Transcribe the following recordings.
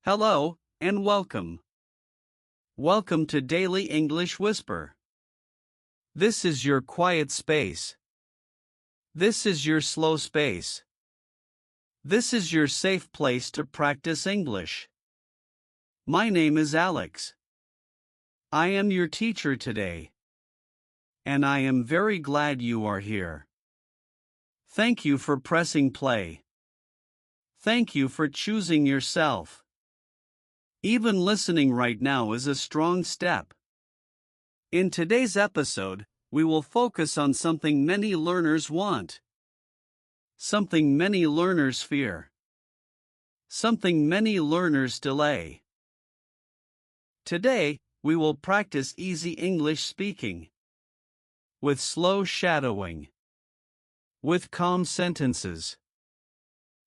Hello, and welcome. Welcome to Daily English Whisper. This is your quiet space. This is your slow space. This is your safe place to practice English. My name is Alex. I am your teacher today. And I am very glad you are here. Thank you for pressing play. Thank you for choosing yourself. Even listening right now is a strong step. In today's episode, we will focus on something many learners want. Something many learners fear. Something many learners delay. Today, we will practice easy English speaking. With slow shadowing. With calm sentences.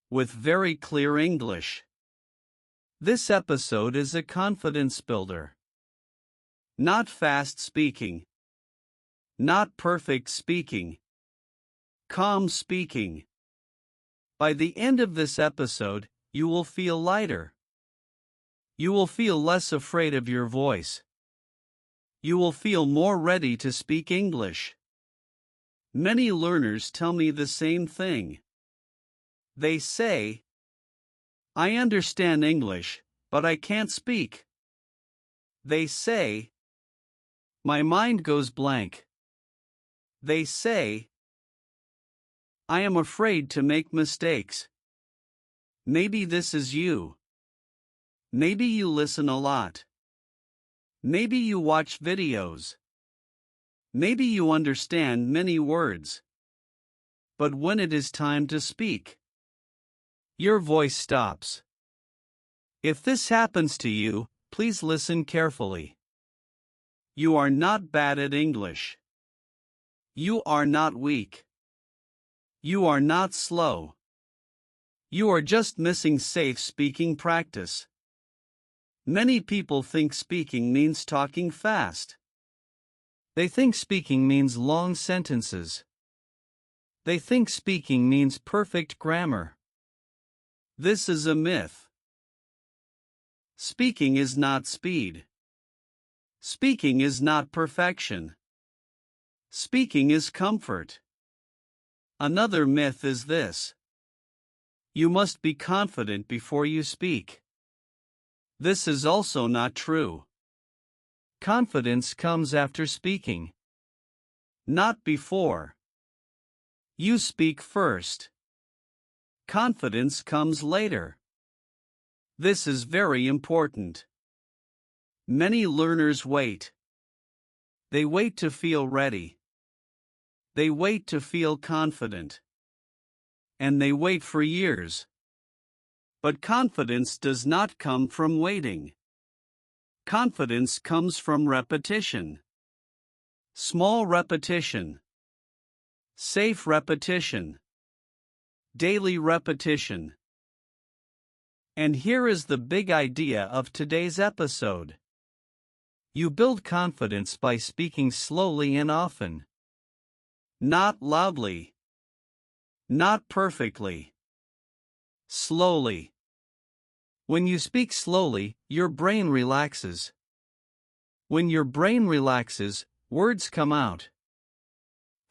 With very clear English. This episode is a confidence builder. Not fast speaking. Not perfect speaking. Calm speaking. By the end of this episode, you will feel lighter. You will feel less afraid of your voice. You will feel more ready to speak English. Many learners tell me the same thing. They say, I understand English, but I can't speak. They say, my mind goes blank. They say, I am afraid to make mistakes. Maybe this is you. Maybe you listen a lot. Maybe you watch videos. Maybe you understand many words. But when it is time to speak, your voice stops. If this happens to you, please listen carefully. You are not bad at English. You are not weak. You are not slow. You are just missing safe speaking practice. Many people think speaking means talking fast. They think speaking means long sentences. They think speaking means perfect grammar. This is a myth. Speaking is not speed. Speaking is not perfection. Speaking is comfort. Another myth is this. You must be confident before you speak. This is also not true. Confidence comes after speaking. Not before. You speak first. Confidence comes later. This is very important. Many learners wait. They wait to feel ready. They wait to feel confident. And they wait for years. But confidence does not come from waiting. Confidence comes from repetition. Small repetition. Safe repetition. Daily repetition. And here is the big idea of today's episode. You build confidence by speaking slowly and often. Not loudly. Not perfectly. Slowly. When you speak slowly, your brain relaxes. When your brain relaxes, words come out.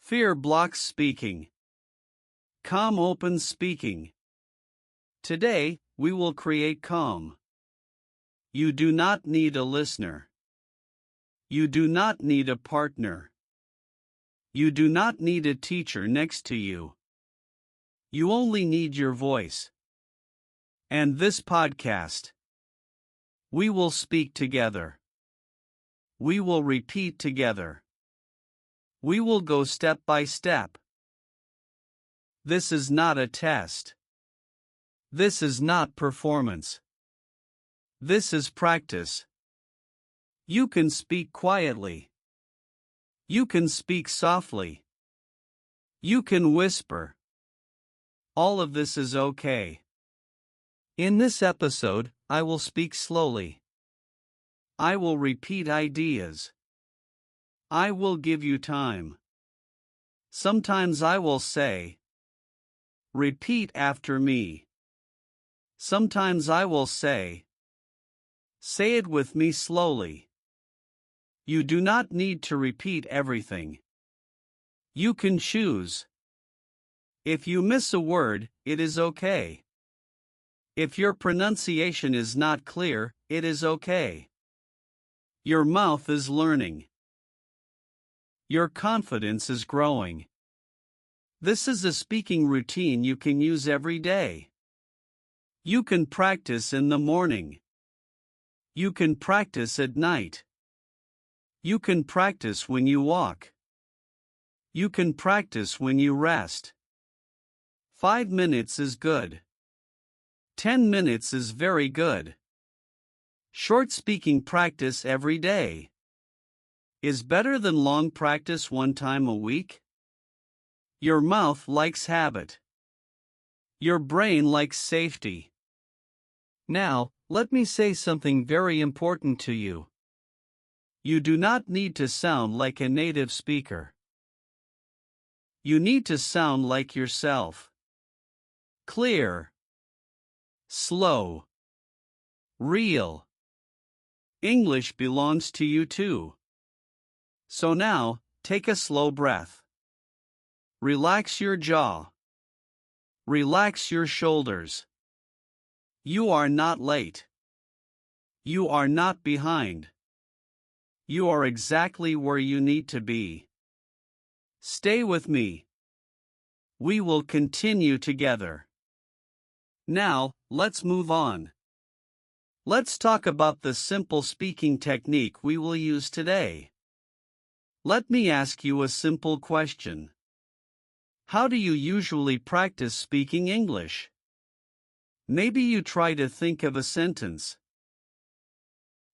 Fear blocks speaking. Calm opens speaking. Today, we will create calm. You do not need a listener. You do not need a partner. You do not need a teacher next to you. You only need your voice. And this podcast. We will speak together. We will repeat together. We will go step by step. This is not a test. This is not performance. This is practice. You can speak quietly. You can speak softly. You can whisper. All of this is okay. In this episode, I will speak slowly. I will repeat ideas. I will give you time. Sometimes I will say, repeat after me. Sometimes I will say, Say it with me slowly. You do not need to repeat everything. You can choose. If you miss a word, it is okay. If your pronunciation is not clear, it is okay. Your mouth is learning. Your confidence is growing. This is a speaking routine you can use every day. You can practice in the morning. You can practice at night. You can practice when you walk. You can practice when you rest. 5 minutes is good. 10 minutes is very good. Short speaking practice every day is better than long practice one time a week. Your mouth likes habit. Your brain likes safety. Now, let me say something very important to you. You do not need to sound like a native speaker. You need to sound like yourself. Clear. Slow. Real. English belongs to you too. So now, take a slow breath. Relax your jaw. Relax your shoulders. You are not late. You are not behind. You are exactly where you need to be. Stay with me. We will continue together. Now, let's move on. Let's talk about the simple speaking technique we will use today. Let me ask you a simple question. How do you usually practice speaking English? Maybe you try to think of a sentence.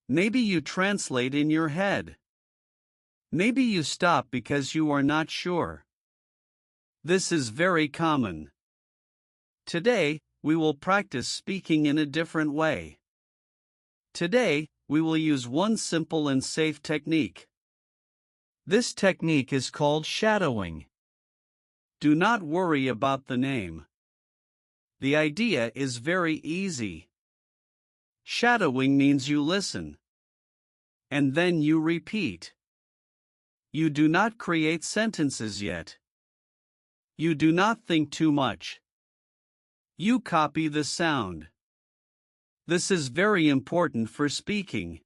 Maybe you translate in your head. Maybe you stop because you are not sure. This is very common. Today, we will practice speaking in a different way. Today, we will use one simple and safe technique. This technique is called shadowing. Do not worry about the name. The idea is very easy. Shadowing means you listen. And then you repeat. You do not create sentences yet. You do not think too much. You copy the sound. This is very important for speaking.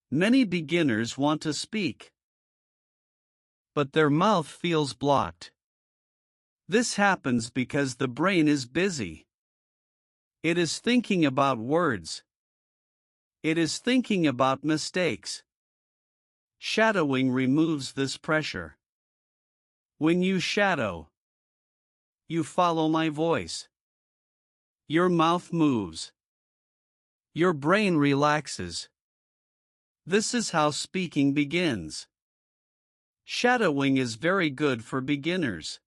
Many beginners want to speak, but their mouth feels blocked. This happens because the brain is busy. It is thinking about words. It is thinking about mistakes. Shadowing removes this pressure. When you shadow, you follow my voice. Your mouth moves. Your brain relaxes. This is how speaking begins. Shadowing is very good for beginners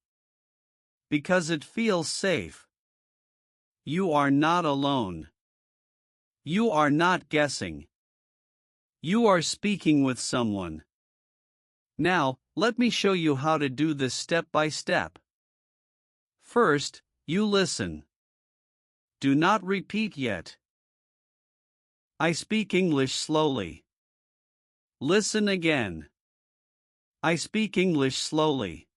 because it feels safe. You are not alone. You are not guessing. You are speaking with someone. Now, let me show you how to do this step by step. First, you listen. Do not repeat yet. I speak English slowly. Listen again. I speak English slowly.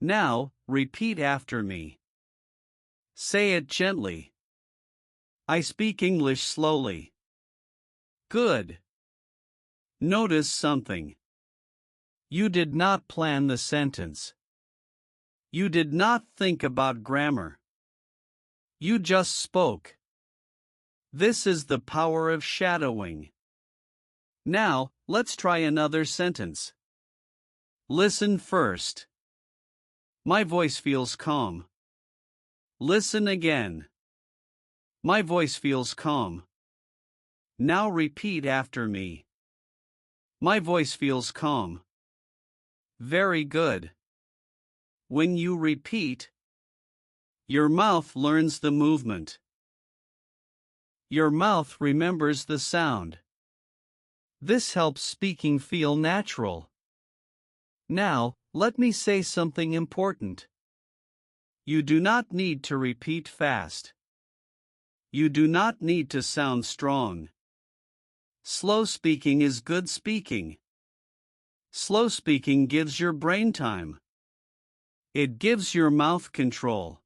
Now, repeat after me. Say it gently. I speak English slowly. Good. Notice something. You did not plan the sentence. You did not think about grammar. You just spoke. This is the power of shadowing. Now, let's try another sentence. Listen first. My voice feels calm. Listen again. My voice feels calm. Now repeat after me. My voice feels calm. Very good. When you repeat, your mouth learns the movement. Your mouth remembers the sound. This helps speaking feel natural. Now, let me say something important. You do not need to repeat fast. You do not need to sound strong. Slow speaking is good speaking. Slow speaking gives your brain time. It gives your mouth control.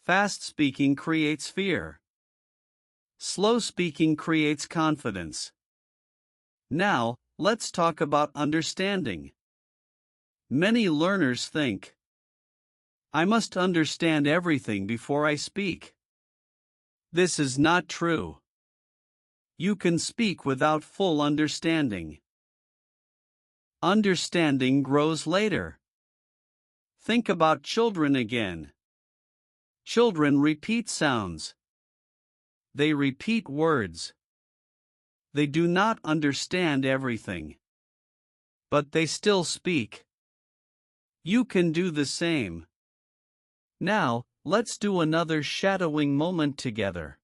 Fast speaking creates fear. Slow speaking creates confidence. Now, let's talk about understanding. Many learners think, I must understand everything before I speak. This is not true. You can speak without full understanding. Understanding grows later. Think about children again. Children repeat sounds. They repeat words. They do not understand everything, but they still speak. You can do the same. Now, let's do another shadowing moment together.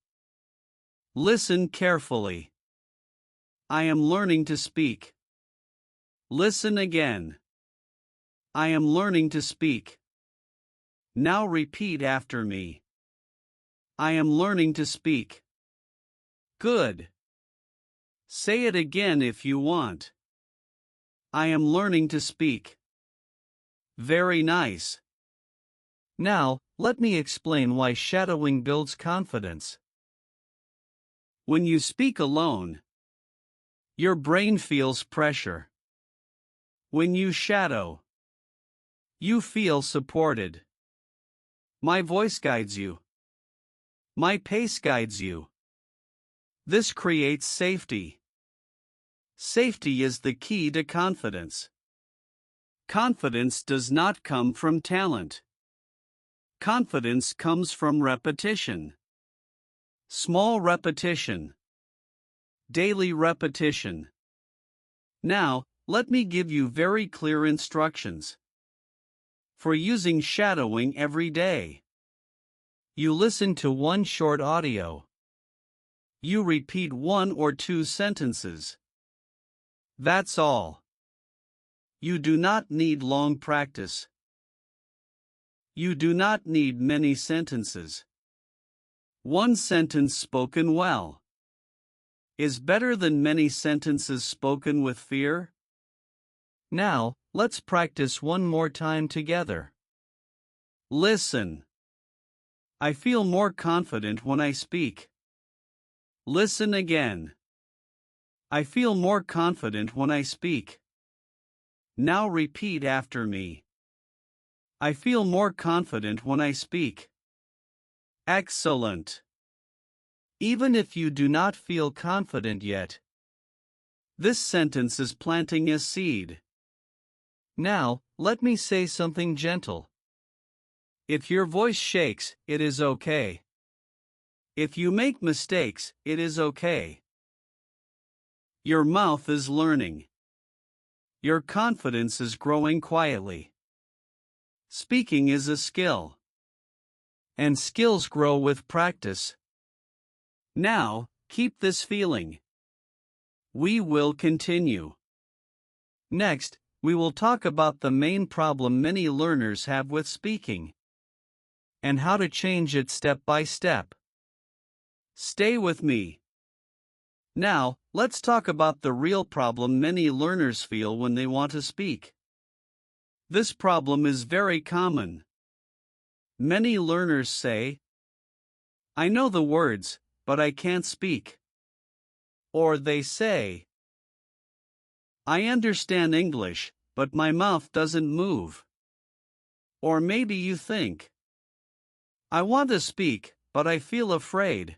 Listen carefully. I am learning to speak. Listen again. I am learning to speak. Now repeat after me. I am learning to speak. Good. Say it again if you want. I am learning to speak. Very nice. Now, let me explain why shadowing builds confidence. When you speak alone, your brain feels pressure. When you shadow, you feel supported. My voice guides you. My pace guides you. This creates safety. Safety is the key to confidence. Confidence does not come from talent. Confidence comes from repetition. Small repetition. Daily repetition. Now, let me give you very clear instructions for using shadowing every day. You listen to one short audio. You repeat 1 or 2 sentences. That's all. You do not need long practice. You do not need many sentences. One sentence spoken well is better than many sentences spoken with fear. Now, let's practice one more time together. Listen. I feel more confident when I speak. Listen again. I feel more confident when I speak. Now repeat after me. I feel more confident when I speak. Excellent. Even if you do not feel confident yet, this sentence is planting a seed. Now, let me say something gentle. If your voice shakes, it is okay. If you make mistakes, it is okay. Your mouth is learning. Your confidence is growing quietly. Speaking is a skill. And skills grow with practice. Now, keep this feeling. We will continue. Next, we will talk about the main problem many learners have with speaking and how to change it step by step. Stay with me. Now, let's talk about the real problem many learners feel when they want to speak. This problem is very common. Many learners say, I know the words, but I can't speak. Or they say, I understand English, but my mouth doesn't move. Or maybe you think, I want to speak, but I feel afraid.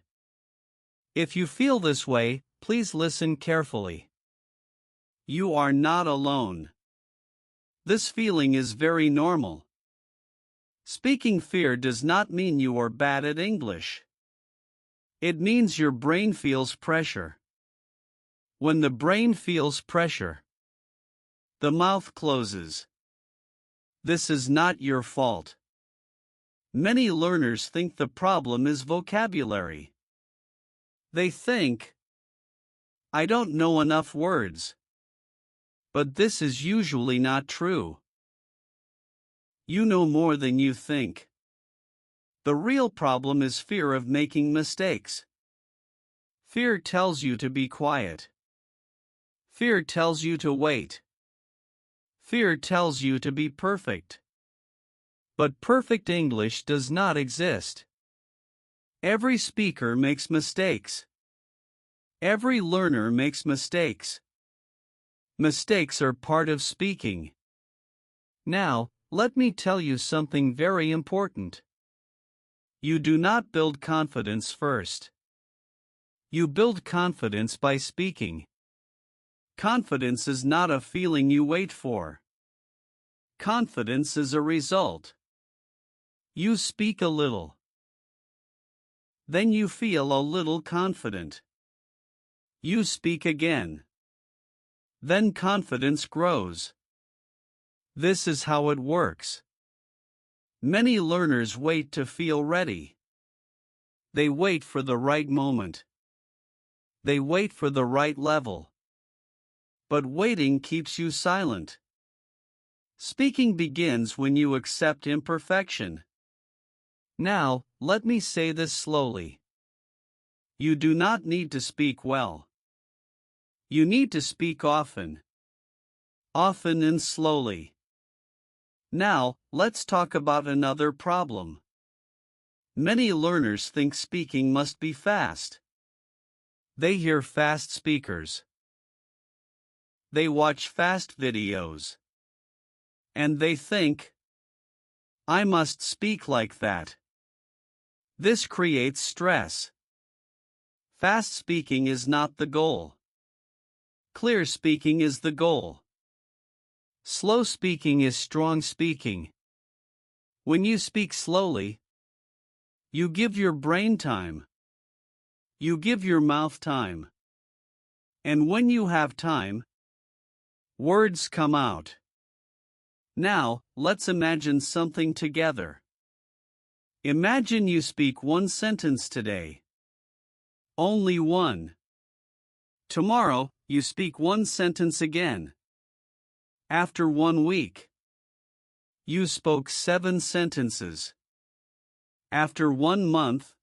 If you feel this way, please listen carefully. You are not alone. This feeling is very normal. Speaking fear does not mean you are bad at English. It means your brain feels pressure. When the brain feels pressure, the mouth closes. This is not your fault. Many learners think the problem is vocabulary. They think, I don't know enough words. But this is usually not true. You know more than you think. The real problem is fear of making mistakes. Fear tells you to be quiet. Fear tells you to wait. Fear tells you to be perfect. But perfect English does not exist. Every speaker makes mistakes. Every learner makes mistakes. Mistakes are part of speaking. Now, let me tell you something very important. You do not build confidence first. You build confidence by speaking. Confidence is not a feeling you wait for. Confidence is a result. You speak a little. Then you feel a little confident. You speak again. Then confidence grows. This is how it works. Many learners wait to feel ready. They wait for the right moment. They wait for the right level. But waiting keeps you silent. Speaking begins when you accept imperfection. Now, let me say this slowly. You do not need to speak well. You need to speak often. Often and slowly. Now, let's talk about another problem. Many learners think speaking must be fast. They hear fast speakers. They watch fast videos. And they think, I must speak like that. This creates stress. Fast speaking is not the goal. Clear speaking is the goal. Slow speaking is strong speaking. When you speak slowly, you give your brain time. You give your mouth time. And when you have time, words come out. Now, let's imagine something together. Imagine you speak one sentence today. Only one. Tomorrow, you speak one sentence again. After 1 week, you spoke 7 sentences. After 1 month,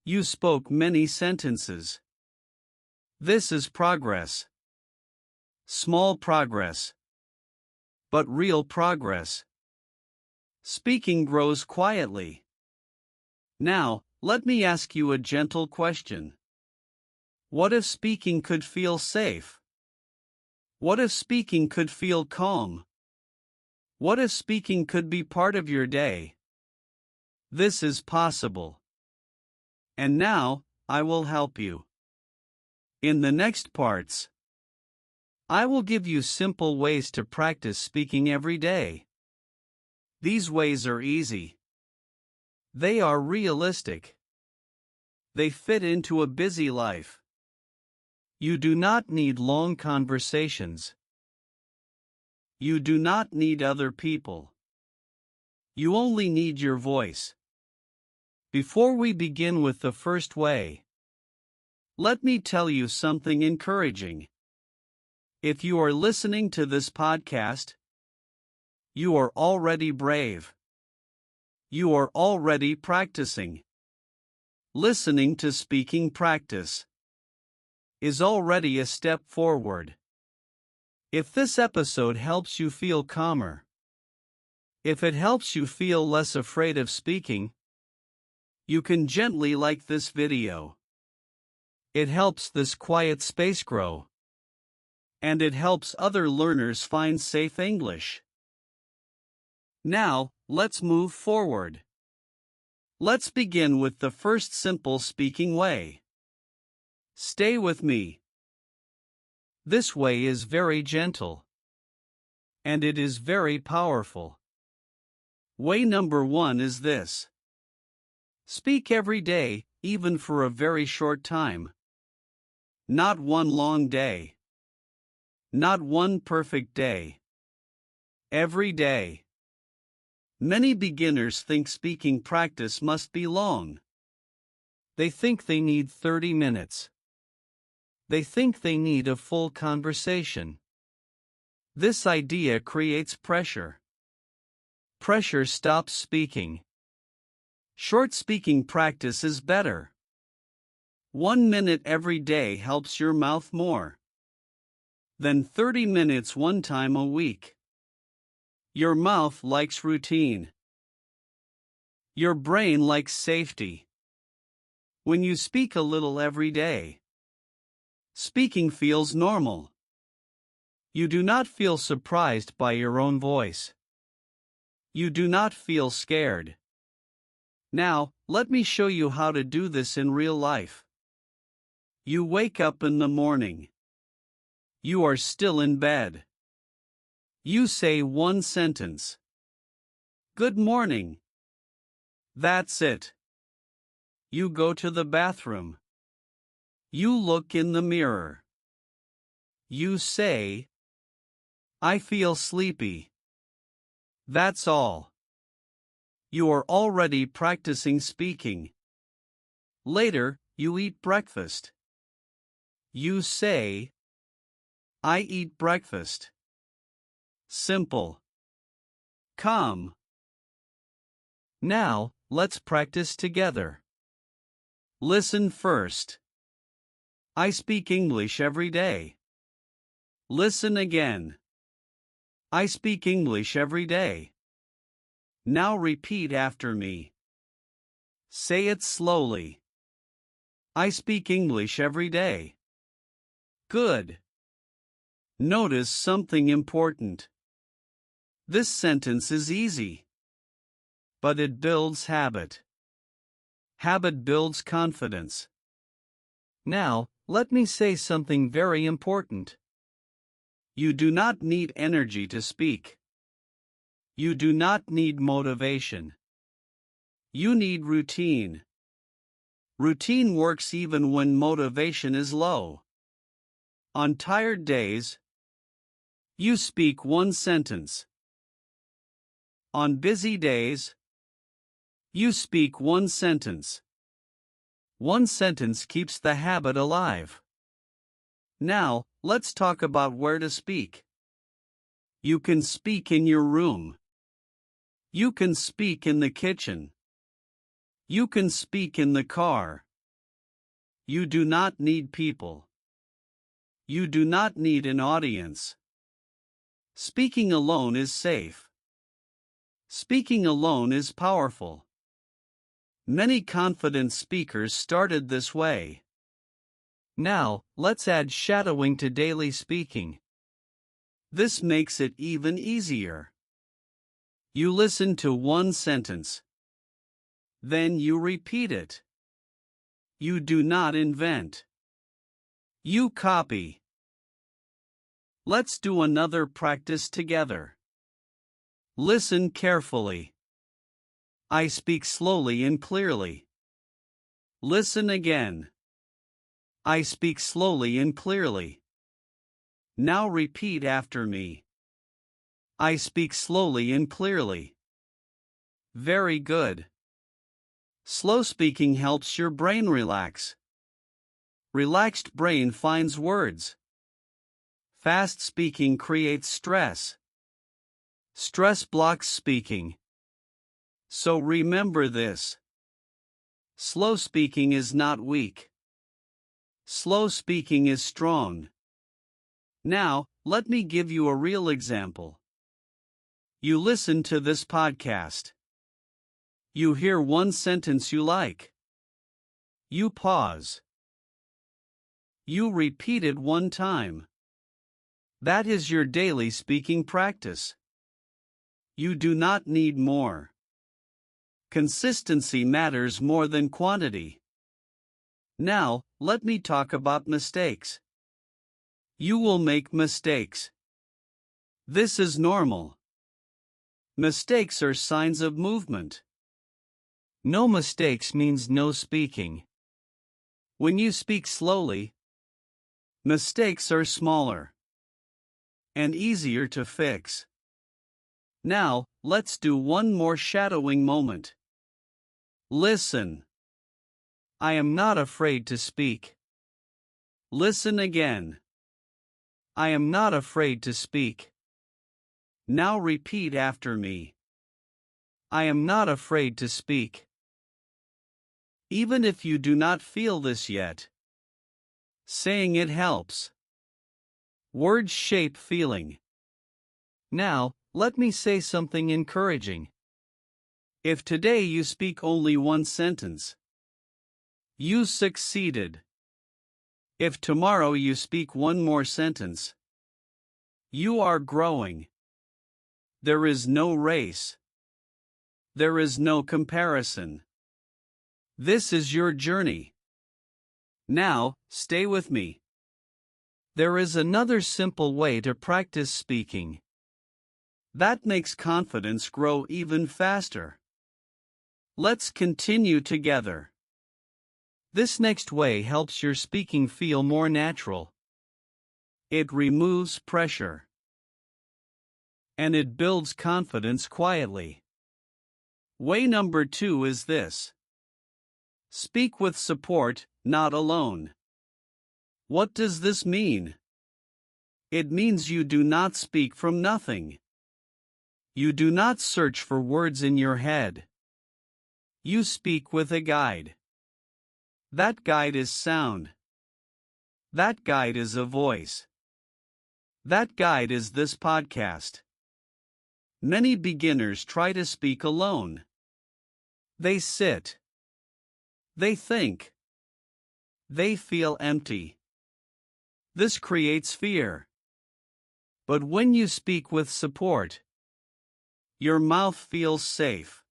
you spoke many sentences. This is progress. Small progress. But real progress. Speaking grows quietly. Now, let me ask you a gentle question. What if speaking could feel safe? What if speaking could feel calm? What if speaking could be part of your day? This is possible. And now, I will help you. In the next parts, I will give you simple ways to practice speaking every day. These ways are easy. They are realistic. They fit into a busy life. You do not need long conversations. You do not need other people. You only need your voice. Before we begin with the first way, let me tell you something encouraging. If you are listening to this podcast, you are already brave. You are already practicing. Listening to speaking practice is already a step forward. If this episode helps you feel calmer, if it helps you feel less afraid of speaking, you can gently like this video. It helps this quiet space grow. And it helps other learners find safe English. Now, let's move forward. Let's begin with the first simple speaking way. Stay with me. This way is very gentle. And it is very powerful. Way number 1 is this. Speak every day, even for a very short time. Not one long day. Not one perfect day. Every day. Many beginners think speaking practice must be long. They think they need 30 minutes. They think they need a full conversation. This idea creates pressure. Pressure stops speaking. Short speaking practice is better. 1 minute every day helps your mouth more than 30 minutes one time a week. Your mouth likes routine. Your brain likes safety. When you speak a little every day, speaking feels normal. You do not feel surprised by your own voice. You do not feel scared. Now, let me show you how to do this in real life. You wake up in the morning. You are still in bed. You say one sentence. Good morning. That's it. You go to the bathroom. You look in the mirror. You say, I feel sleepy. That's all. You are already practicing speaking. Later, you eat breakfast. You say, I eat breakfast. Simple. Calm. Now, let's practice together. Listen first. I speak English every day. Listen again. I speak English every day. Now repeat after me. Say it slowly. I speak English every day. Good. Notice something important. This sentence is easy, but it builds habit. Habit builds confidence. Now, let me say something very important. You do not need energy to speak. You do not need motivation. You need routine. Routine works even when motivation is low. On tired days, you speak one sentence. On busy days, you speak one sentence. One sentence keeps the habit alive. Now, let's talk about where to speak. You can speak in your room. You can speak in the kitchen. You can speak in the car. You do not need people. You do not need an audience. Speaking alone is safe. Speaking alone is powerful. Many confident speakers started this way. Now, let's add shadowing to daily speaking. This makes it even easier. You listen to one sentence. Then you repeat it. You do not invent. You copy. Let's do another practice together. Listen carefully. I speak slowly and clearly. Listen again. I speak slowly and clearly. Now repeat after me. I speak slowly and clearly. Very good. Slow speaking helps your brain relax. Relaxed brain finds words. Fast speaking creates stress. Stress blocks speaking. So remember this. Slow speaking is not weak. Slow speaking is strong. Now, let me give you a real example. You listen to this podcast. You hear one sentence you like. You pause. You repeat it one time. That is your daily speaking practice. You do not need more. Consistency matters more than quantity. Now, let me talk about mistakes. You will make mistakes. This is normal. Mistakes are signs of movement. No mistakes means no speaking. When you speak slowly, mistakes are smaller and easier to fix. Now, let's do one more shadowing moment. Listen. I am not afraid to speak. Listen again. I am not afraid to speak. Now repeat after me. I am not afraid to speak. even if you do not feel this yet. Saying it helps. Words shape feeling. Now, let me say something encouraging. If today you speak only one sentence, you succeeded. If tomorrow you speak one more sentence, you are growing. There is no race. There is no comparison. This is your journey. Now, stay with me. There is another simple way to practice speaking. That makes confidence grow even faster. Let's continue together. This next way helps your speaking feel more natural. It removes pressure. And it builds confidence quietly. Way number 2 is this. Speak with support, not alone. What does this mean? It means you do not speak from nothing. You do not search for words in your head. You speak with a guide. That guide is sound. That guide is a voice. That guide is this podcast. Many beginners try to speak alone. They sit. They think. They feel empty. This creates fear. But when you speak with support, your mouth feels safe.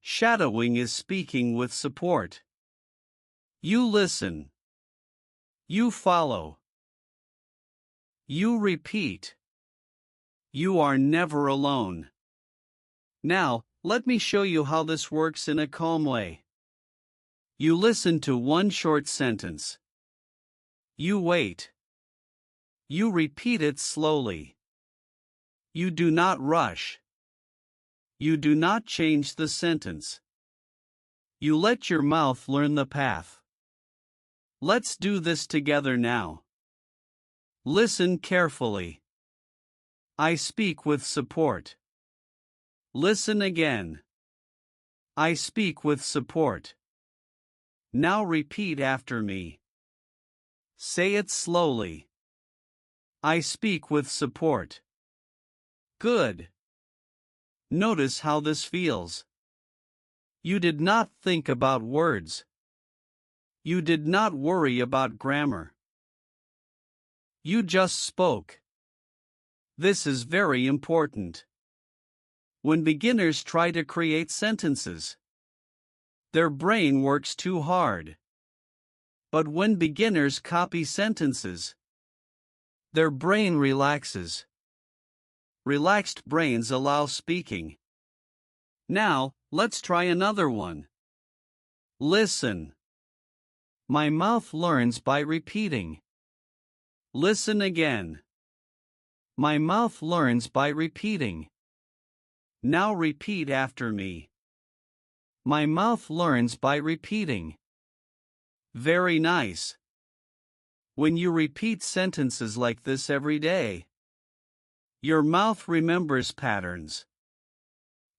Shadowing is speaking with support. You listen. You follow. You repeat. You are never alone. Now, let me show you how this works in a calm way. You listen to one short sentence. You wait. You repeat it slowly. You do not rush. You do not change the sentence. You let your mouth learn the path. Let's do this together now. Listen carefully. I speak with support. Listen again. I speak with support. Now repeat after me. Say it slowly. I speak with support. Good. Notice how this feels. You did not think about words. You did not worry about grammar. You just spoke. This is very important. When beginners try to create sentences, their brain works too hard. But when beginners copy sentences, their brain relaxes. Relaxed brains allow speaking. Now, let's try another one. Listen. My mouth learns by repeating. Listen again. My mouth learns by repeating. Now repeat after me. My mouth learns by repeating. Very nice. When you repeat sentences like this every day, your mouth remembers patterns.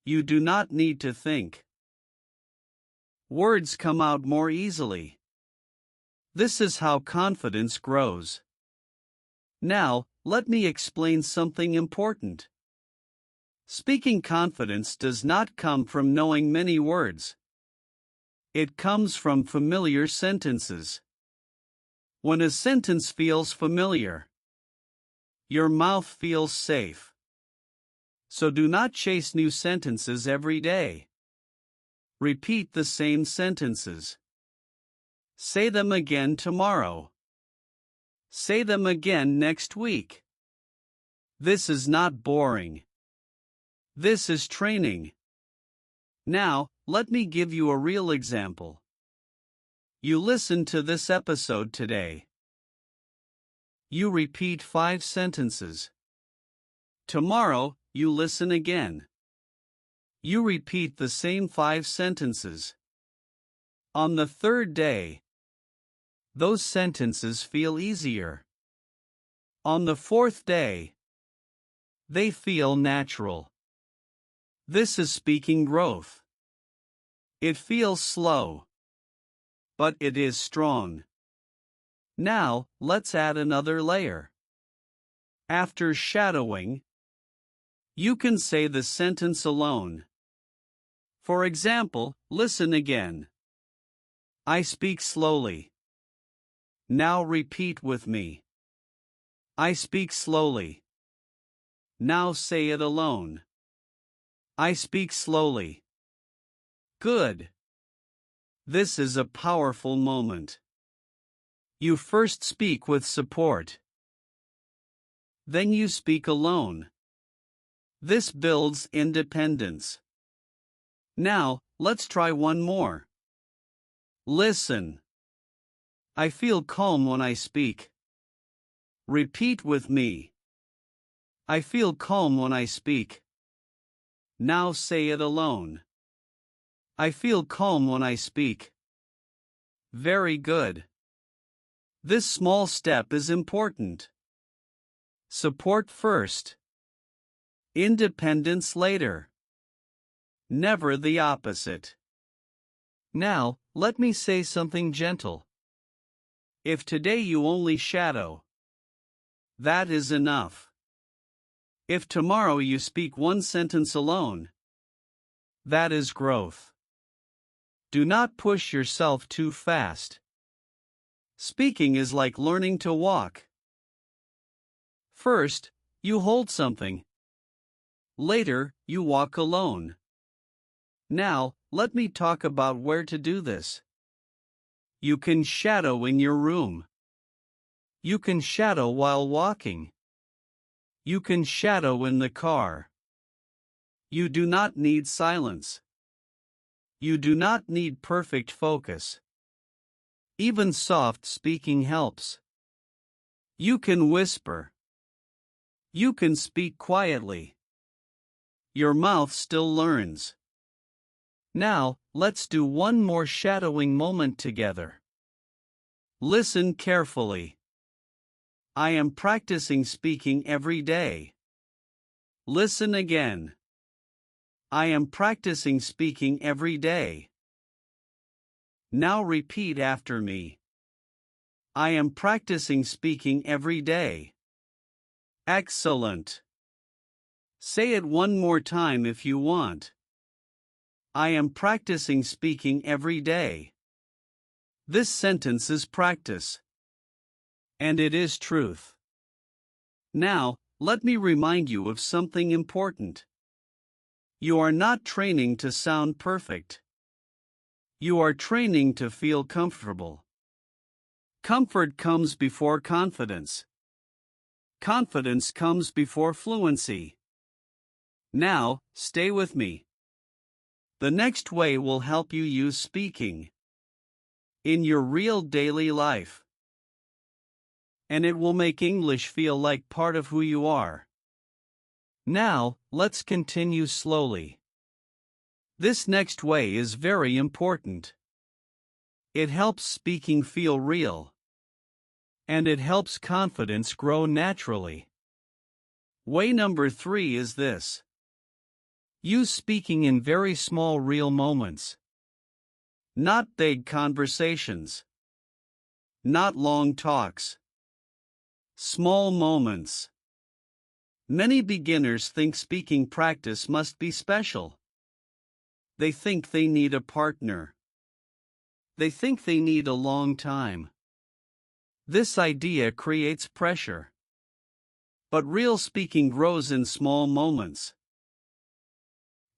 You do not need to think. Words come out more easily. This is how confidence grows. Now, let me explain something important. Speaking confidence does not come from knowing many words. It comes from familiar sentences. When a sentence feels familiar, your mouth feels safe. So do not chase new sentences every day. Repeat the same sentences. Say them again tomorrow. Say them again next week. This is not boring. This is training. Now, let me give you a real example. You listen to this episode today. You repeat 5 sentences. Tomorrow, you listen again. You repeat the same 5 sentences. On the 3rd day, those sentences feel easier. On the 4th day, they feel natural. This is speaking growth. It feels slow. but it is strong. Now, let's add another layer. After shadowing, you can say the sentence alone. For example, listen again. I speak slowly. Now repeat with me. I speak slowly. Now say it alone. I speak slowly. Good. This is a powerful moment. You first speak with support. Then you speak alone. This builds independence. Now, let's try one more. Listen. I feel calm when I speak. Repeat with me. I feel calm when I speak. Now say it alone. I feel calm when I speak. Very good. This small step is important. Support first. Independence later. Never the opposite. Now, let me say something gentle. If today you only shadow, that is enough. If tomorrow you speak one sentence alone, that is growth. Do not push yourself too fast. Speaking is like learning to walk. First, you hold something. Later, you walk alone. Now, let me talk about where to do this. You can shadow in your room. You can shadow while walking. You can shadow in the car. You do not need silence. You do not need perfect focus. Even soft speaking helps. You can whisper. You can speak quietly. Your mouth still learns. Now, let's do one more shadowing moment together. Listen carefully. I am practicing speaking every day. Listen again. I am practicing speaking every day. Now repeat after me. I am practicing speaking every day. Excellent. Say it one more time if you want. I am practicing speaking every day. This sentence is practice. And it is truth. Now, let me remind you of something important. You are not training to sound perfect. You are training to feel comfortable. Comfort comes before confidence. Confidence comes before fluency. Now, stay with me. The next way will help you use speaking in your real daily life. And it will make English feel like part of who you are. Now, let's continue slowly. This next way is very important. It helps speaking feel real. And it helps confidence grow naturally. Way number 3 is this. Use speaking in very small real moments. Not big conversations. Not long talks. Small moments. Many beginners think speaking practice must be special. They think they need a partner. They think they need a long time. This idea creates pressure. But real speaking grows in small moments.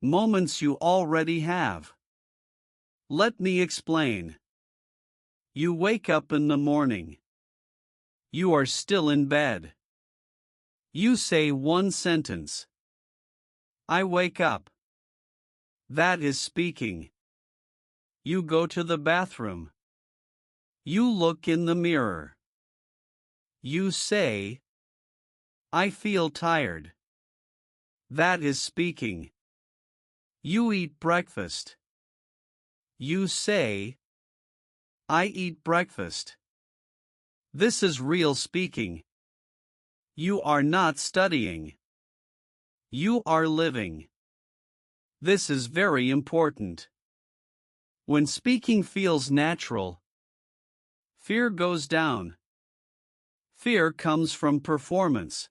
Moments you already have. Let me explain. You wake up in the morning. You are still in bed. You say one sentence. I wake up. That is speaking. You go to the bathroom. You look in the mirror. You say, I feel tired. That is speaking. You eat breakfast. You say, I eat breakfast. This is real speaking. You are not studying. You are living. This is very important. When speaking feels natural, Fear goes down. Fear comes from performance.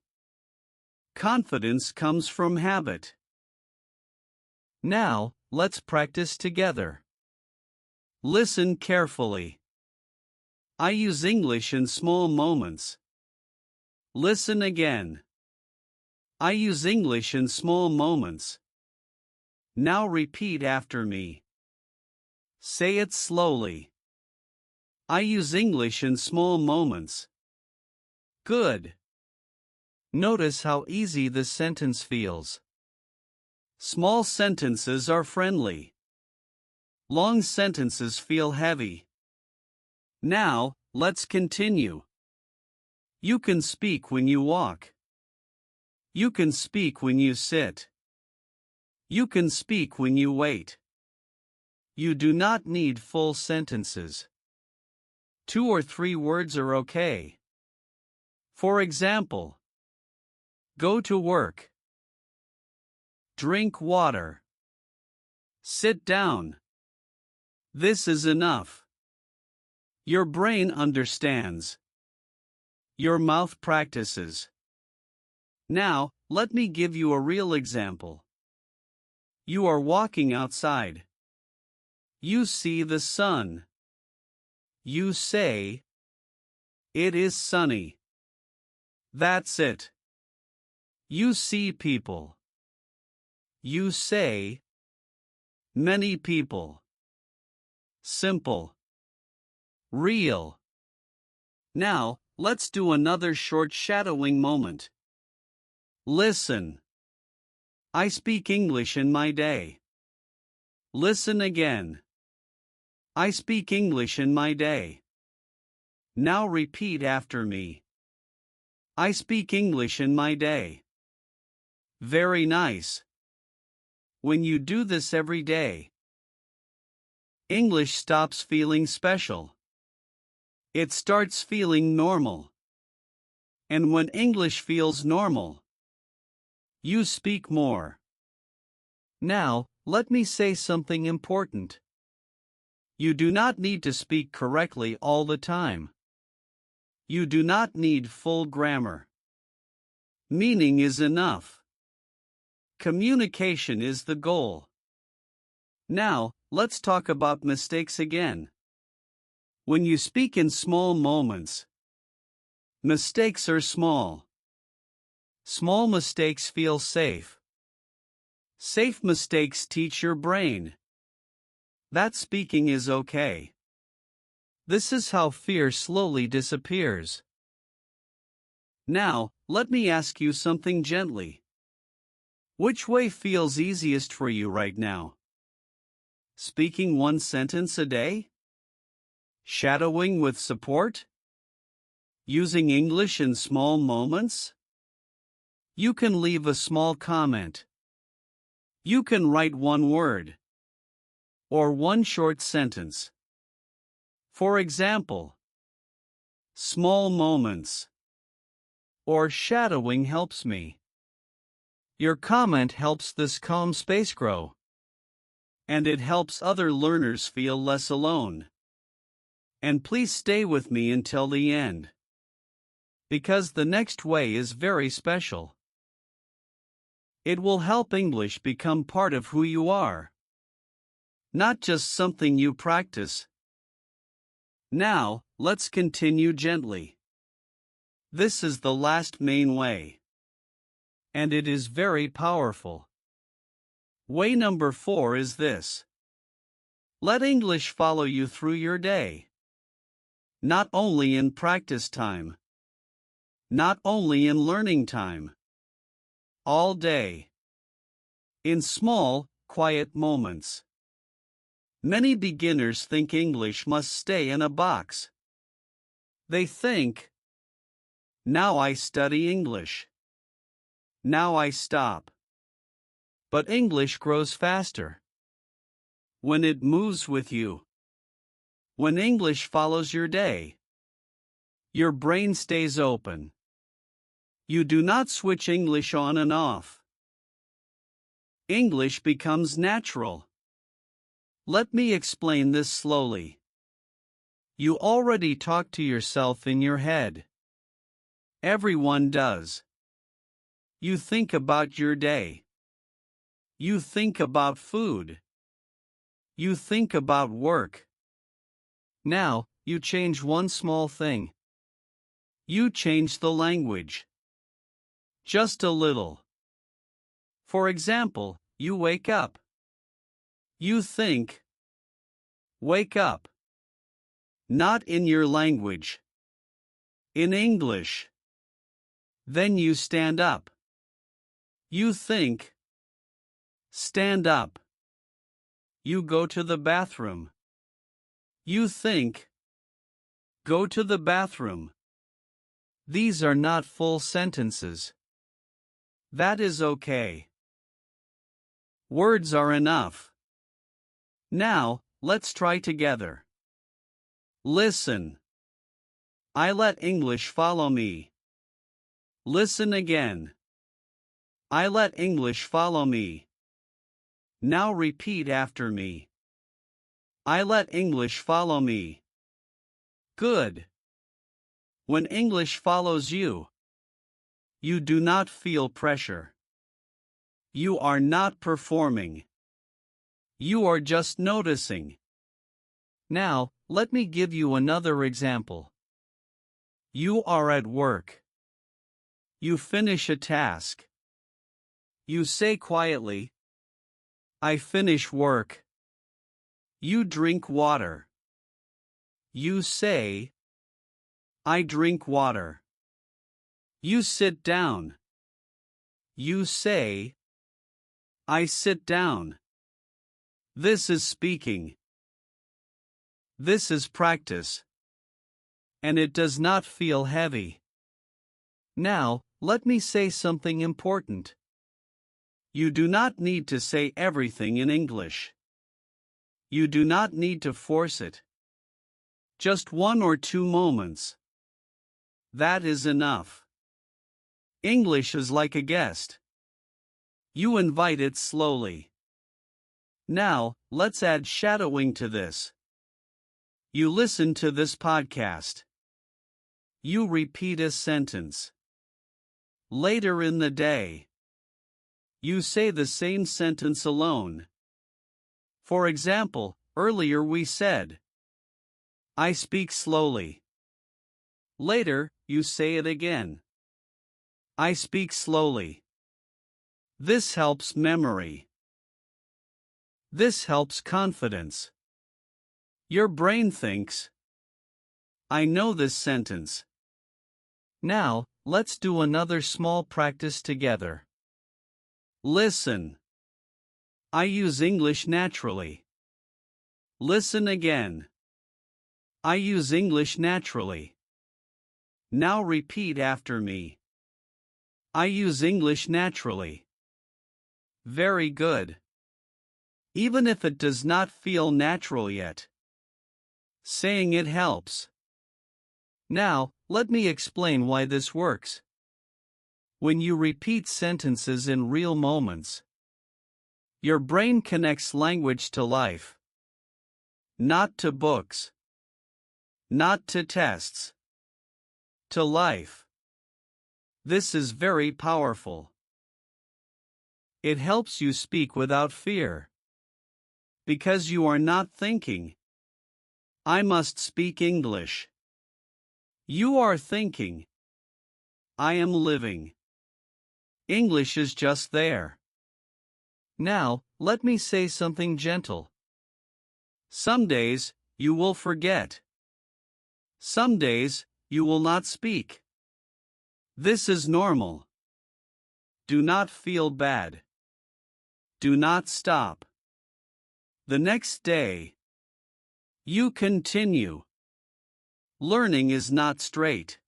Confidence comes from habit. Now, let's practice together. Listen carefully. I use English in small moments. Listen again. I use English in small moments. Now repeat after me. Say it slowly. I use English in small moments. Good. Notice how easy this sentence feels. Small sentences are friendly. Long sentences feel heavy. Now, let's continue. You can speak when you walk. You can speak when you sit. You can speak when you wait. You do not need full sentences. 2 or 3 words are okay. For example, go to work. Drink water. Sit down. This is enough. Your brain understands. Your mouth practices. Now, let me give you a real example. You are walking outside. You see the sun. You say, "It is sunny." That's it. You see people. You say, "Many people." Simple. Real. Now, let's do another short shadowing moment. Listen. I speak English in my day. Listen again. I speak English in my day. Now repeat after me. I speak English in my day. Very nice. When you do this every day, English stops feeling special. It starts feeling normal. And when English feels normal, you speak more. Now, let me say something important. You do not need to speak correctly all the time. You do not need full grammar. Meaning is enough. Communication is the goal. Now, let's talk about mistakes again. When you speak in small moments, mistakes are small. Small mistakes feel safe. Safe mistakes teach your brain that speaking is okay. This is how fear slowly disappears. Now, let me ask you something gently. Which way feels easiest for you right now? Speaking one sentence a day? Shadowing with support? Using English in small moments? You can leave a small comment. You can write one word or one short sentence. For example, small moments or shadowing helps me. Your comment helps this calm space grow, and it helps other learners feel less alone. And please stay with me until the end, because the next way is very special. It will help English become part of who you are, not just something you practice. Now, let's continue gently. This is the last main way, and it is very powerful. Way number 4 is this. Let English follow you through your day. Not only in practice time, not only in learning time. All day. In small, quiet moments. Many beginners think English must stay in a box. They think, now I study English. Now I stop. But English grows faster when it moves with you. When English follows your day, your brain stays open. You do not switch English on and off. English becomes natural. Let me explain this slowly. You already talk to yourself in your head. Everyone does. You think about your day. You think about food. You think about work. Now, you change one small thing. You change the language. Just a little. For example, you wake up. You think. Wake up. Not in your language. In English. Then you stand up. You think. Stand up. You go to the bathroom. You think. Go to the bathroom. These are not full sentences. That is okay. Words are enough. Now, let's try together. Listen. I let English follow me. Listen again. I let English follow me. Now repeat after me. I let English follow me. Good. When English follows you, you do not feel pressure. You are not performing. You are just noticing. Now, let me give you another example. You are at work. You finish a task. You say quietly, I finish work. You drink water. You say, I drink water. You sit down. You say, I sit down. This is speaking. This is practice. And it does not feel heavy. Now, let me say something important. You do not need to say everything in English. You do not need to force it. Just 1 or 2 moments. That is enough. English is like a guest. You invite it slowly. Now, let's add shadowing to this. You listen to this podcast. You repeat a sentence. Later in the day, you say the same sentence alone. For example, earlier we said, I speak slowly. Later, you say it again. I speak slowly. This helps memory. This helps confidence. Your brain thinks, I know this sentence. Now, let's do another small practice together. Listen. I use English naturally. Listen again. I use English naturally. Now repeat after me. I use English naturally. Very good. Even if it does not feel natural yet, saying it helps. Now, let me explain why this works. When you repeat sentences in real moments, your brain connects language to life. Not to books. Not to tests. To life. This is very powerful. It helps you speak without fear. Because you are not thinking, I must speak English. You are thinking, I am living. English is just there. Now, let me say something gentle. Some days, you will forget. Some days, you will not speak. This is normal. Do not feel bad. Do not stop. The next day, you continue. Learning is not straight.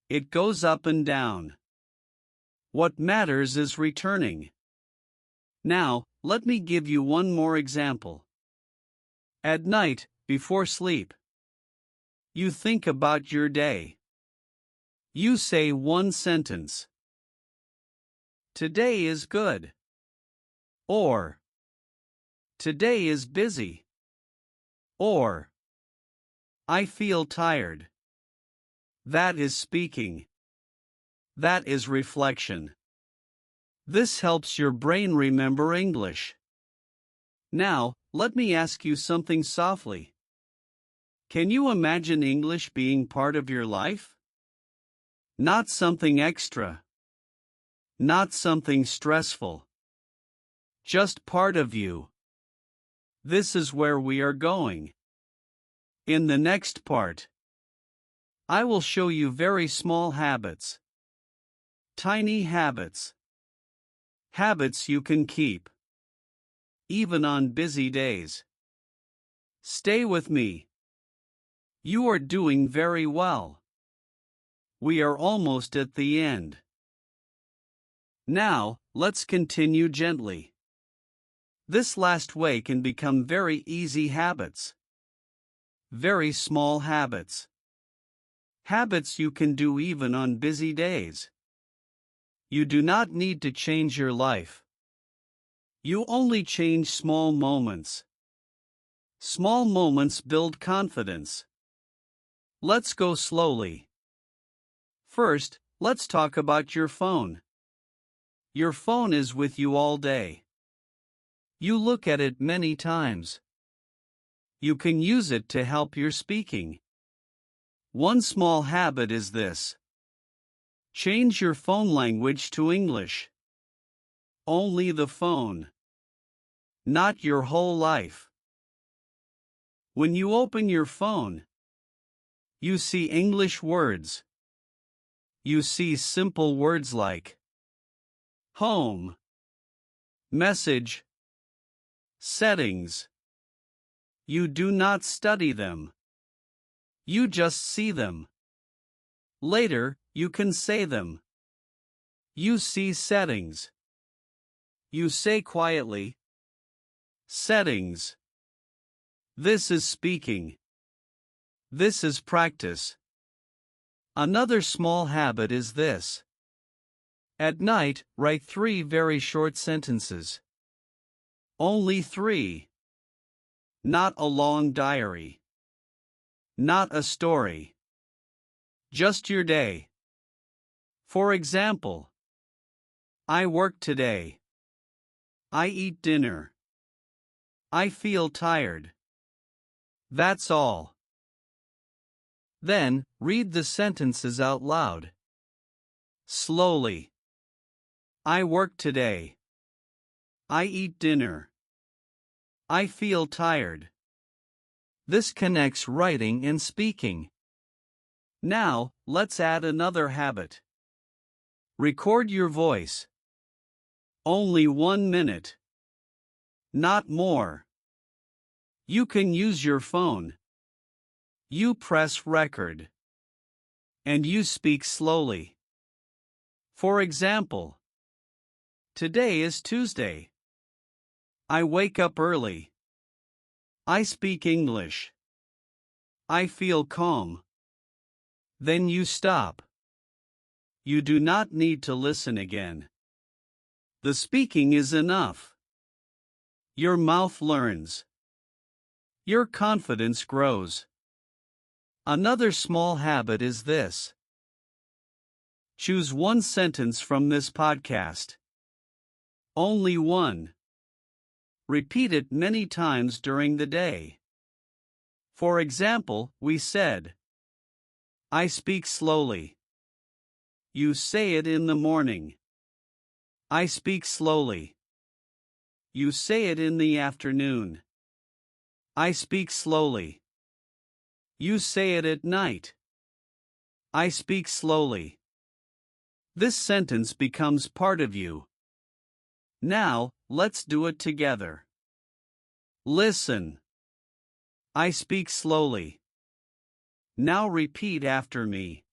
It goes up and down. What matters is returning. Now, let me give you one more example. At night, before sleep, you think about your day. You say one sentence. Today is good. Or, today is busy. Or, I feel tired. That is speaking. That is reflection. This helps your brain remember English. Now, let me ask you something softly. Can you imagine English being part of your life? Not something extra. Not something stressful. Just part of you. This is where we are going. In the next part, I will show you very small habits. Tiny habits. Habits you can keep. Even on busy days. Stay with me. You are doing very well. We are almost at the end. Now, let's continue gently. This last way can become very easy habits. Very small habits. Habits you can do even on busy days. You do not need to change your life. You only change small moments. Small moments build confidence. Let's go slowly. First, let's talk about your phone. Your phone is with you all day. You look at it many times. You can use it to help your speaking. One small habit is this. Change your phone language to English. Only the phone. Not your whole life. When you open your phone, you see English words. You see simple words like home, message, settings. You do not study them. You just see them. Later, you can say them. You see settings. You say quietly, settings. This is speaking. This is practice. Another small habit is this. At night, write 3 very short sentences. Only 3. Not a long diary. Not a story. Just your day. For example, I work today. I eat dinner. I feel tired. That's all. Then, read the sentences out loud. Slowly. I work today. I eat dinner. I feel tired. This connects writing and speaking. Now, let's add another habit. Record your voice. Only 1 minute. Not more. You can use your phone. You press record. And you speak slowly. For example, today is Tuesday. I wake up early. I speak English. I feel calm. Then you stop. You do not need to listen again. The speaking is enough. Your mouth learns. Your confidence grows. Another small habit is this. Choose one sentence from this podcast. Only one. Repeat it many times during the day. For example, we said, I speak slowly. You say it in the morning. I speak slowly. You say it in the afternoon. I speak slowly. You say it at night. I speak slowly. This sentence becomes part of you. Now, let's do it together. Listen. I speak slowly. Now repeat after me.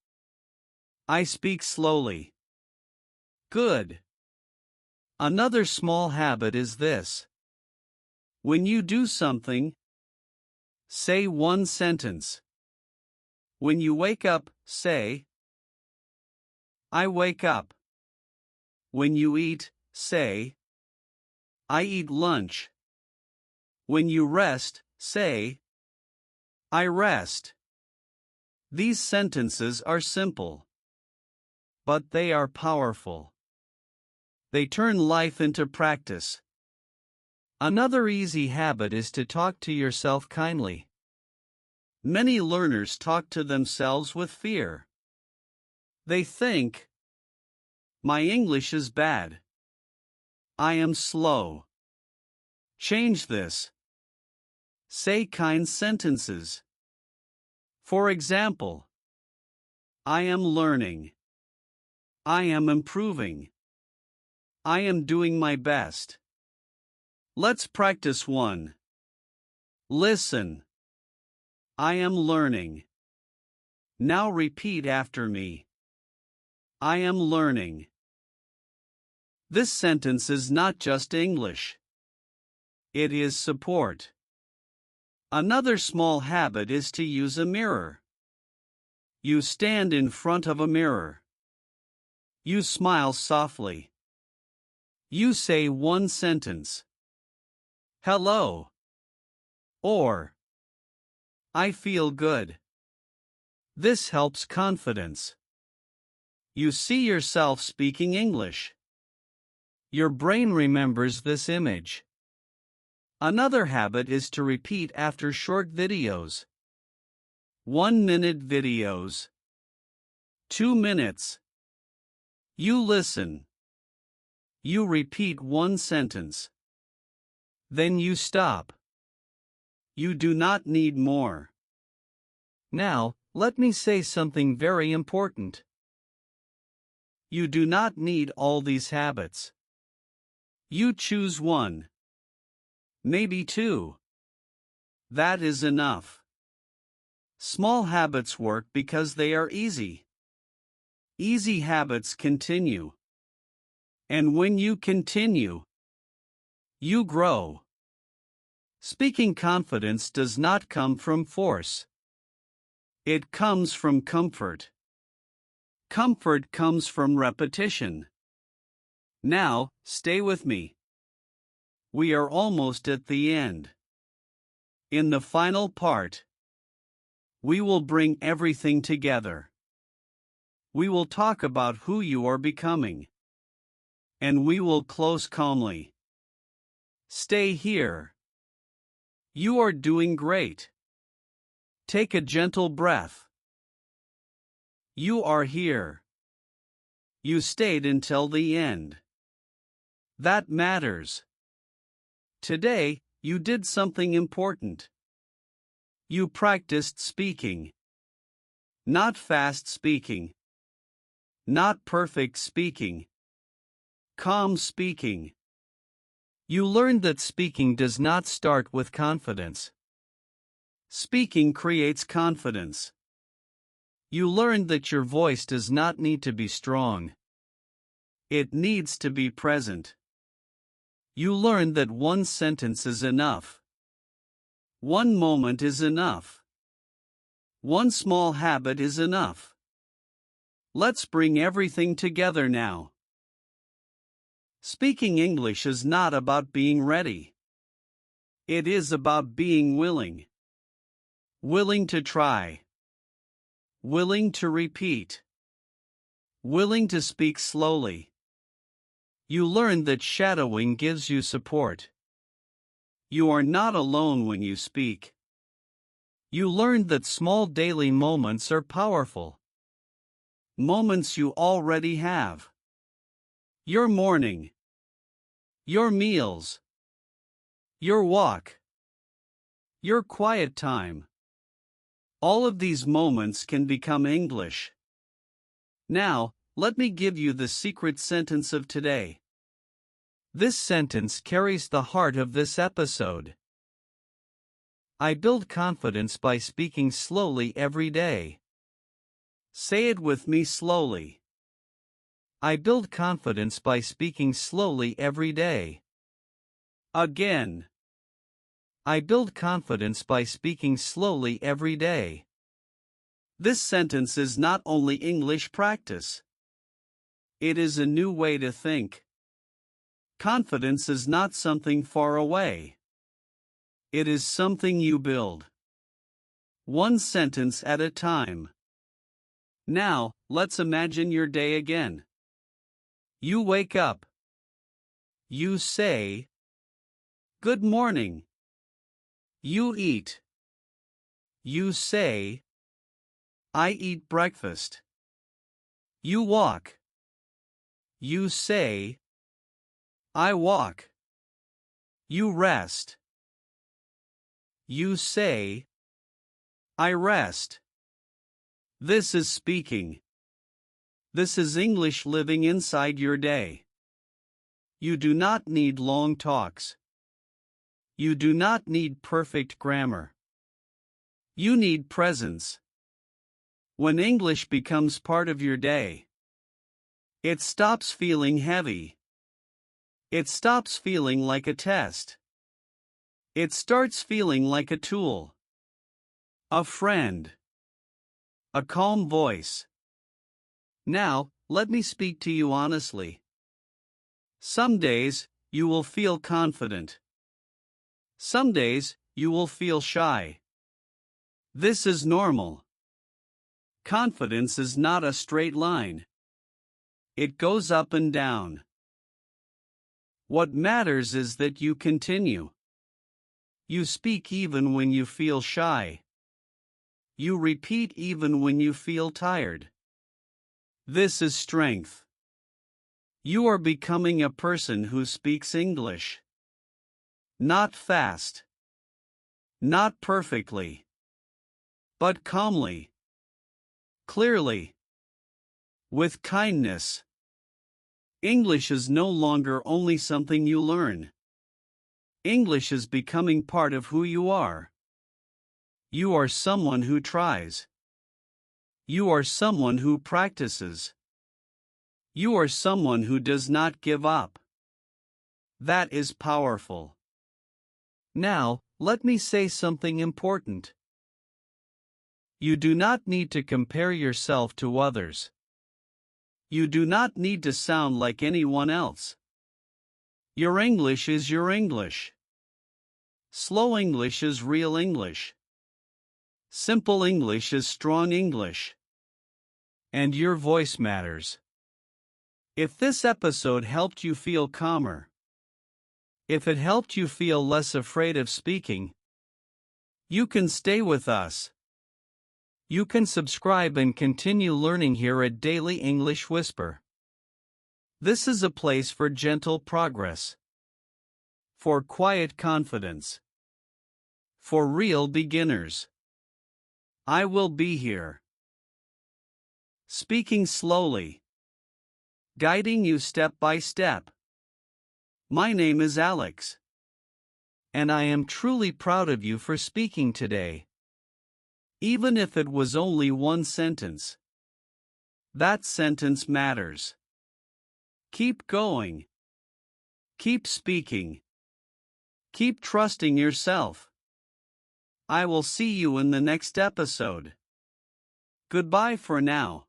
I speak slowly. Good. Another small habit is this. When you do something, say one sentence. When you wake up, say, I wake up. When you eat, say, I eat lunch. When you rest, say, I rest. These sentences are simple, but they are powerful. They turn life into practice. Another easy habit is to talk to yourself kindly. Many learners talk to themselves with fear. They think, "My English is bad. I am slow." Change this. Say kind sentences. For example, I am learning. I am improving. I am doing my best. Let's practice one. Listen. I am learning. Now repeat after me. I am learning. This sentence is not just English. It is support. Another small habit is to use a mirror. You stand in front of a mirror. You smile softly. You say one sentence. Hello. Or, I feel good. This helps confidence. You see yourself speaking English. Your brain remembers this image. Another habit is to repeat after short videos. 1-minute videos. 2 minutes. You listen. You repeat one sentence. Then you stop. You do not need more. Now, let me say something very important. You do not need all these habits. You choose one. Maybe two. That is enough. Small habits work because they are easy. Easy habits continue. And when you continue, you grow. Speaking confidence does not come from force. It comes from comfort. Comfort comes from repetition. Now, stay with me. We are almost at the end. In the final part, we will bring everything together. We will talk about who you are becoming. And we will close calmly. Stay here. You are doing great. Take a gentle breath. You are here. You stayed until the end. That matters. Today, you did something important. You practiced speaking. Not fast speaking. Not perfect speaking. Calm speaking. You learned that speaking does not start with confidence. Speaking creates confidence. You learned that your voice does not need to be strong. It needs to be present. You learned that one sentence is enough. One moment is enough. One small habit is enough. Let's bring everything together now. Speaking English is not about being ready. It is about being willing. Willing to try. Willing to repeat. Willing to speak slowly. You learned that shadowing gives you support. You are not alone when you speak. You learned that small daily moments are powerful. Moments you already have. Your morning. Your meals. Your walk. Your quiet time. All of these moments can become English. Now, let me give you the secret sentence of today. This sentence carries the heart of this episode. I build confidence by speaking slowly every day. Say it with me slowly. I build confidence by speaking slowly every day. Again. I build confidence by speaking slowly every day. This sentence is not only English practice. It is a new way to think. Confidence is not something far away. It is something you build. One sentence at a time. Now, let's imagine your day again. You wake up. You say, "Good morning." You eat. You say, "I eat breakfast." You walk. You say, "I walk." You rest. You say, "I rest." This is speaking. This is English living inside your day. You do not need long talks. You do not need perfect grammar. You need presence. When English becomes part of your day, it stops feeling heavy. It stops feeling like a test. It starts feeling like a tool, a friend, a calm voice. Now, let me speak to you honestly. Some days, you will feel confident. Some days, you will feel shy. This is normal. Confidence is not a straight line. It goes up and down. What matters is that you continue. You speak even when you feel shy. You repeat even when you feel tired. This is strength. You are becoming a person who speaks English. Not fast. Not perfectly. But calmly. Clearly. With kindness. English is no longer only something you learn. English is becoming part of who you are. You are someone who tries. You are someone who practices. You are someone who does not give up. That is powerful. Now, let me say something important. You do not need to compare yourself to others. You do not need to sound like anyone else. Your English is your English. Slow English is real English. Simple English is strong English. And your voice matters. If this episode helped you feel calmer, if it helped you feel less afraid of speaking, you can stay with us. You can subscribe and continue learning here at Daily English Whisper. This is a place for gentle progress, for quiet confidence, for real beginners. I will be here, speaking slowly, guiding you step by step. My name is Alex, and I am truly proud of you for speaking today. Even if it was only one sentence, that sentence matters. Keep going. Keep speaking. Keep trusting yourself. I will see you in the next episode. Goodbye for now.